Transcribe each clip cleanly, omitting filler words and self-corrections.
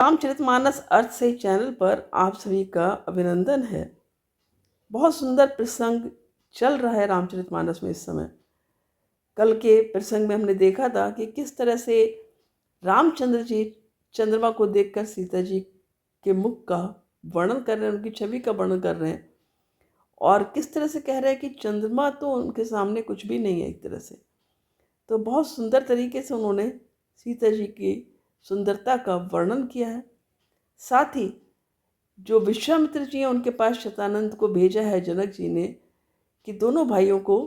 रामचरितमानस अर्थ सही चैनल पर आप सभी का अभिनंदन है। बहुत सुंदर प्रसंग चल रहा है रामचरितमानस में इस समय। कल के प्रसंग में हमने देखा था कि किस तरह से रामचंद्र जी चंद्रमा को देखकर सीता जी के मुख का वर्णन कर रहे हैं, उनकी छवि का वर्णन कर रहे हैं और किस तरह से कह रहे हैं कि चंद्रमा तो उनके सामने कुछ भी नहीं है एक तरह से। तो बहुत सुंदर तरीके से उन्होंने सीता जी की सुंदरता का वर्णन किया है। साथ ही जो विश्वामित्र जी हैं उनके पास शतानंद को भेजा है जनक जी ने कि दोनों भाइयों को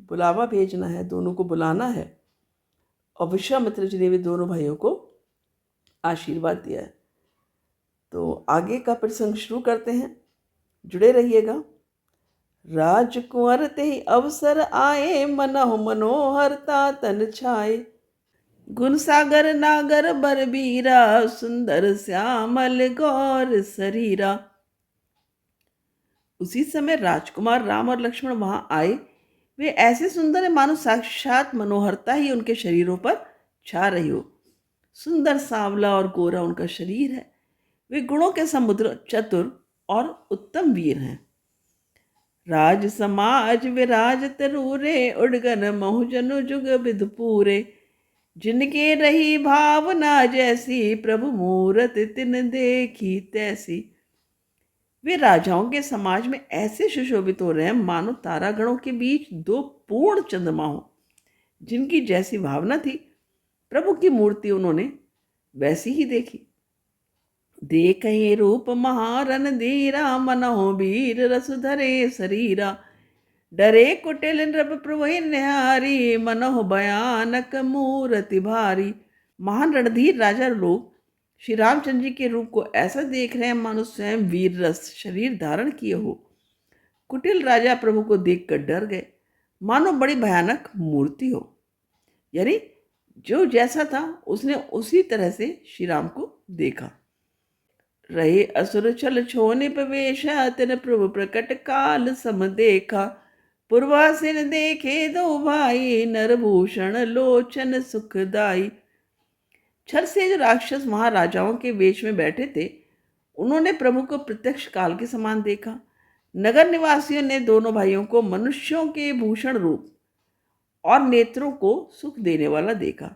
बुलावा भेजना है, दोनों को बुलाना है, और विश्वामित्र जी ने भी दोनों भाइयों को आशीर्वाद दिया है। तो आगे का प्रसंग शुरू करते हैं, जुड़े रहिएगा। राजकुंवर ते ही अवसर आए, मनहु मनोहरता तन छाए। गुण सागर नागर बरबीरा, सुंदर श्यामल गौर शरीरा। उसी समय राजकुमार राम और लक्ष्मण वहां आए। वे ऐसे सुंदर है मानो साक्षात मनोहरता ही उनके शरीरों पर छा रही हो। सुंदर सांवला और गोरा उनका शरीर है। वे गुणों के समुद्र, चतुर और उत्तम वीर हैं। राज समाज विराज तरूरे, उड़गन महु जनु जुग विध पूरे। जिनके रही भावना जैसी, प्रभु मूरत तिन देखी तैसी। वे राजाओं के समाज में ऐसे सुशोभित हो रहे हैं मानो तारागणों के बीच दो पूर्ण चंद्रमा हो। जिनकी जैसी भावना थी, प्रभु की मूर्ति उन्होंने वैसी ही देखी। देखहि रूप महारन धीरा, मनहु वीर रस धरे शरीरा। डरे कुटिल नृप प्रभु निहारी, मनहु भयानक मूर्ति भारी। महान रणधीर राजा लोग श्री रामचंद्र जी के रूप को ऐसा देख रहे हैं मानो स्वयं वीर रस शरीर धारण किए हो। कुटिल राजा प्रभु को देखकर डर गए, मानो बड़ी भयानक मूर्ति हो। यानी जो जैसा था उसने उसी तरह से श्री राम को देखा। रहे असुर छल छोने प्रवेशा, तिन प्रभु प्रकट काल सम देखा। पूर्वासिन देखे दो भाई, नरभूषण लोचन सुखदाई। छल से जो राक्षस महाराजाओं के वेश में बैठे थे, उन्होंने प्रभु को प्रत्यक्ष काल के समान देखा। नगर निवासियों ने दोनों भाइयों को मनुष्यों के भूषण रूप और नेत्रों को सुख देने वाला देखा।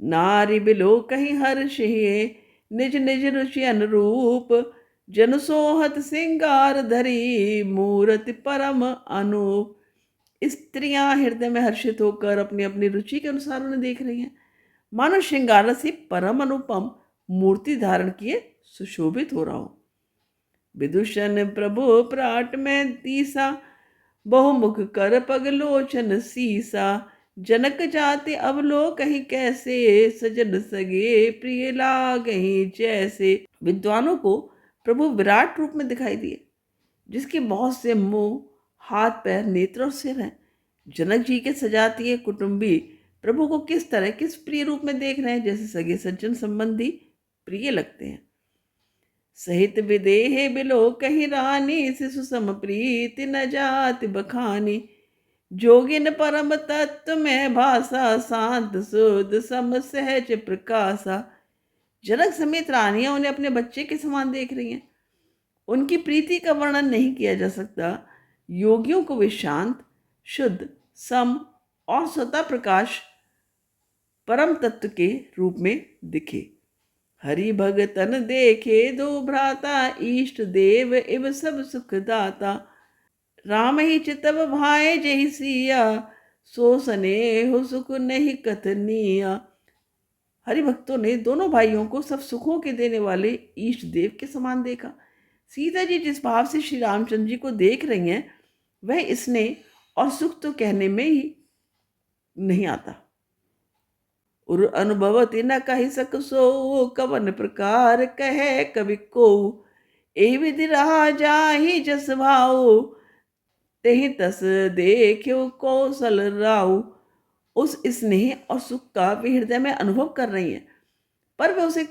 नारी बिलो कहीं हर्ष है, निज निज रुचि अनुरूप। जन सोहत सिंगार धरी, मूर्ति परम अनूप। स्त्रियां हृदय में हर्षित होकर अपनी अपनी रुचि के अनुसार उन्हें देख रही हैं, मानो श्रृंगार से परम अनुपम मूर्ति धारण किए सुशोभित हो रहा हो। विदूषण प्रभु प्राट में तीसा, बहुमुख कर पगलोचन सीसा। जनक जाति अवलोक ही कैसे, सजन सगे प्रिय लागहि जैसे। विद्वानों को प्रभु विराट रूप में दिखाई दिए, जिसके बहुत से मुंह, हाथ, पैर, नेत्र और सिर हैं। जनक जी के सजातीय कुटुंबी प्रभु को किस तरह, किस प्रिय रूप में देख रहे हैं, जैसे सगे सज्जन संबंधी प्रिय लगते हैं। सहित विदेह बिलो कही रानी, शिशु सम प्रीति न जाति बखानी। जोगिन परम तत्व में भाषा, शांत शुद्ध सम सहज प्रकाशा। जनक समेत रानियां उन्हें अपने बच्चे के समान देख रही हैं। उनकी प्रीति का वर्णन नहीं किया जा सकता। योगियों को वे शांत, शुद्ध, सम और स्वतः प्रकाश परम तत्व के रूप में दिखे। हरि भगतन देखे दो भ्राता, इष्ट देव इव सब सुखदाता। राम ही चितव भाए जहि सिया, सो स्नेह सुख नहीं कथनीया। हरि भक्तों ने दोनों भाइयों को सब सुखों के देने वाले इष्ट देव के समान देखा। सीता जी जिस भाव से श्री रामचंद्र जी को देख रही हैं, वह स्नेह और सुख तो कहने में ही नहीं आता। उर अनुभवति न कहि सक सो, कवन प्रकार कहे कवि को। ए विधि रहा जाहि जस भाऊ, तेहि तस देखो कौशल राऊ। उस स्नेह और सुख का वे हृदय में अनुभव कर रही हैं, पर वह उसे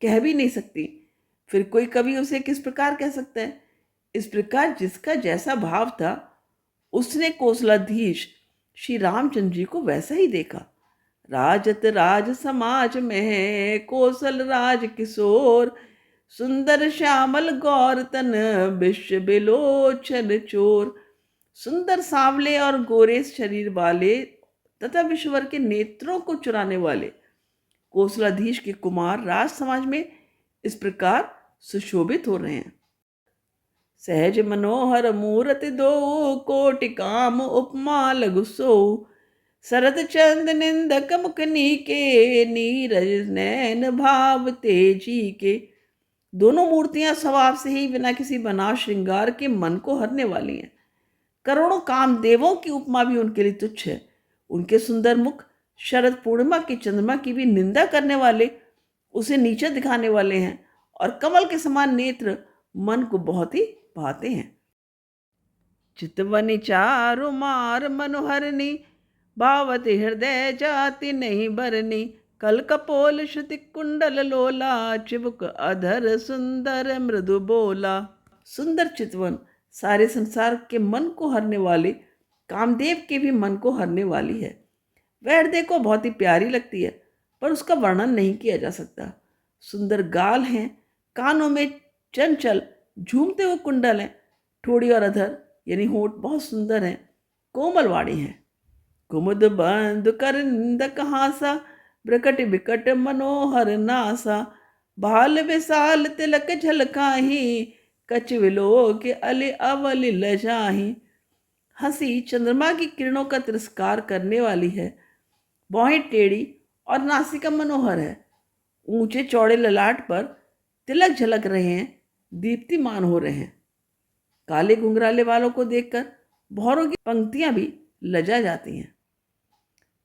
कह भी नहीं सकती। फिर कोई कवि उसे किस प्रकार कह सकता है। इस प्रकार जिसका जैसा भाव था, उसने कौशलाधीश श्री रामचंद्र जी को वैसा ही देखा। राजत राज समाज में है कौशल राज किशोर, सुंदर श्यामल गौर तन विश्व बिलोचन चोर। सुंदर सांवले और गोरे शरीर वाले तथा विश्ववर के नेत्रों को चुराने वाले कोसलाधीश के कुमार राज समाज में इस प्रकार सुशोभित हो रहे हैं। सहज मनोहर मूरत दो, कोटि काम उपमा लघु सो, शरद चंद निंदक मुखनी के, नीरज नैन भाव तेजी के। दोनों मूर्तियां स्वभाव से ही बिना किसी बनाव श्रृंगार के मन को हरने वाली हैं। करोड़ों कामदेवों की उपमा भी उनके लिए तुच्छ है। उनके सुंदर मुख शरद पूर्णिमा की चंद्रमा की भी निंदा करने वाले, उसे नीचा दिखाने वाले हैं, और कमल के समान नेत्र मन को बहुत ही भाते हैं। चितवनी चारु मार मनोहरनी, भावत हृदय जाति नहीं बरनी, कल कपोल श्रुति कुंडल लोला, चिबुक अधर सुंदर मृदु बोला। सुंदर चितवन सारे संसार के मन को हरने वाले कामदेव के भी मन को हरने वाली है। वह हृदय को बहुत ही प्यारी लगती है, पर उसका वर्णन नहीं किया जा सकता। सुंदर गाल हैं, कानों में चंचल झूमते हुए कुंडल हैं, ठोड़ी और अधर यानी होंठ बहुत सुंदर हैं, कोमल वाणी है। कुमुद बंद कर निंदक हासा, ब्रकट बिकट मनोहर नासा, भाल विशाल तिलक झलकाही, कच विलो के अली अवल लजाही। हंसी चंद्रमा की किरणों का तिरस्कार करने वाली है, बाहें टेढ़ी और नासिका मनोहर है। ऊंचे चौड़े ललाट पर तिलक झलक रहे हैं, दीप्तिमान हो रहे हैं। काले घुंघराले वालों को देखकर भौरों की पंक्तियां भी लजा जाती हैं।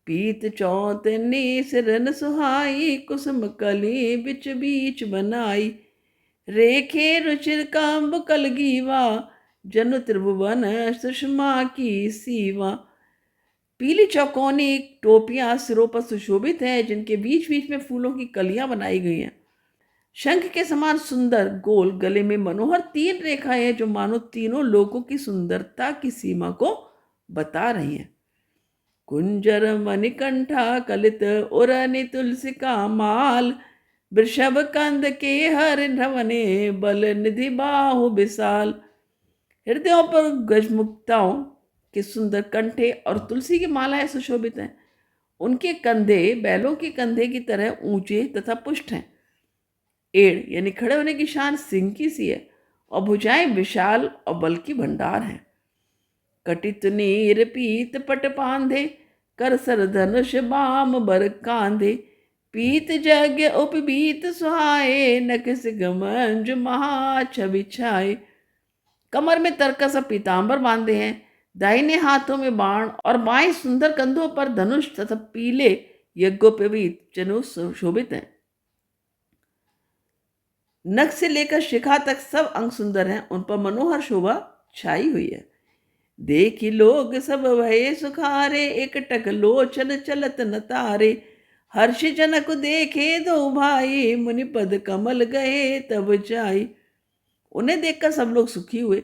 पीत चौत नीस रन सुहाई, कुसुम कली बिच बीच बनाई, रेखे रुचिर कांब कलगीवा, जनु त्रिभुवन सुषमा की सीवा। पीली चौकोनी टोपियां सिरों पर सुशोभित हैं, जिनके बीच बीच में फूलों की कलियां बनाई गई हैं। शंख के समान सुंदर गोल गले में मनोहर 3 रेखाएं हैं, जो मानो तीनों लोगों की सुंदरता की सीमा को बता रही हैं। कुंजर मणिकंठा कलित उरनि तुलसी का माल, वृषभ कंद के हर ध्रवने बल निधि बाहु विशाल। हृदयों पर गजमुक्ताओं के सुंदर कंठे और तुलसी की मालाएं सुशोभित हैं। उनके कंधे बैलों के कंधे की तरह ऊंचे तथा पुष्ट हैं। एड़ यानी खड़े होने की शान सिंह की सी है, और भुजाएं विशाल और बल की भंडार हैं। कटित नीर पीत पट पांधे, कर सर धनुष बाम बर कांधे, पीत जग उपबीत सुहाए, नखस गमंज महा छवि छाए। कमर में तरकस और पीतांबर बांधे हैं, दाहिने हाथों में बाण और बाएं सुंदर कंधों पर धनुष तथा पीले यज्ञोपवीत चनु शोभित हैं। नख से लेकर शिखा तक सब अंग सुंदर हैं, उन पर मनोहर शोभा छाई हुई है। देखी लोग सब भये सुखारे, एक टक लोचन चलत न तारे, हर्ष जनक देखे दो भाई, मुनि पद कमल गए तब जाई। उन्हें देखकर सब लोग सुखी हुए।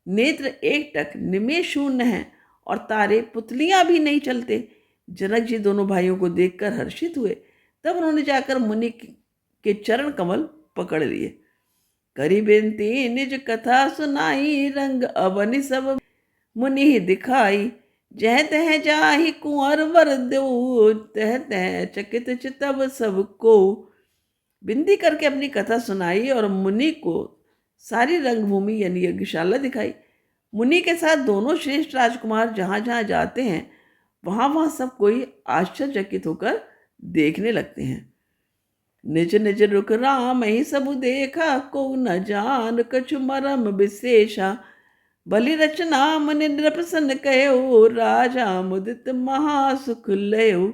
नेत्र एक टक निमेष शून्य हैं, और तारे पुतलियां भी नहीं चलते। जनक जी दोनों भाइयों को देखकर हर्षित हुए। तब उन्होंने जाकर मुनि के चरण कमल पकड़ लिए। करी बेनती निज कथा सुनाई, रंग अवनि सब मुनि ही दिखाई, जह तह जाहि कुंवर वर दो, तह तह चकित चितव सबको। बिंदी करके अपनी कथा सुनाई और मुनि को सारी रंगभूमि यानी यज्ञशाला दिखाई। मुनि के साथ दोनों श्रेष्ठ राजकुमार जहां जहां जाते हैं, वहां वहां सब कोई आश्चर्यचकित होकर देखने लगते हैं। निज निज रुख राम ही सब देखा, को न जान कछु मरम विशेषा, बलि रचना मुनि नृप्रसन्न कहो, राजा मुदित महासुख लयो।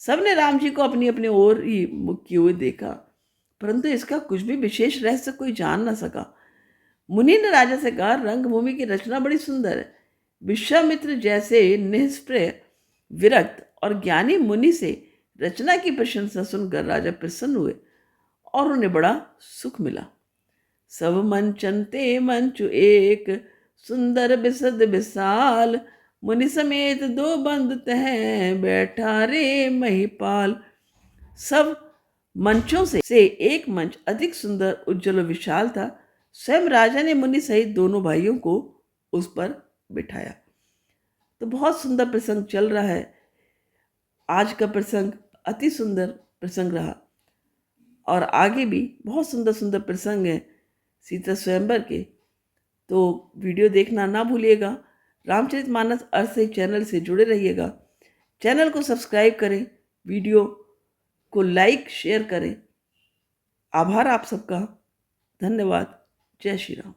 सबने राम जी को अपनी अपनी ओर ही मुख किए हुए देखा, परंतु इसका कुछ भी विशेष रहस्य कोई जान न सका। मुनि ने राजा से कहा, रंगभूमि की रचना बड़ी सुंदर है। विश्वामित्र जैसे निष्प्रय विरक्त और ज्ञानी मुनि से रचना की प्रशंसा सुनकर राजा प्रसन्न हुए और उन्हें बड़ा सुख मिला। सब मंचन ते मंचु एक, सुंदर बिसद विशाल, मुनि समेत दो बंद तह बैठा रे महिपाल। सब मंचों से एक मंच अधिक सुंदर, उज्जवल और विशाल था। स्वयं राजा ने मुनि सहित दोनों भाइयों को उस पर बिठाया। तो बहुत सुंदर प्रसंग चल रहा है। आज का प्रसंग अति सुंदर प्रसंग रहा और आगे भी बहुत सुंदर सुंदर प्रसंग हैं सीता स्वयंवर के। तो वीडियो देखना ना भूलिएगा। रामचरितमानस अर्थ से चैनल से जुड़े रहिएगा। चैनल को सब्सक्राइब करें, वीडियो को लाइक शेयर करें। आभार आप सबका। धन्यवाद। जय श्री राम।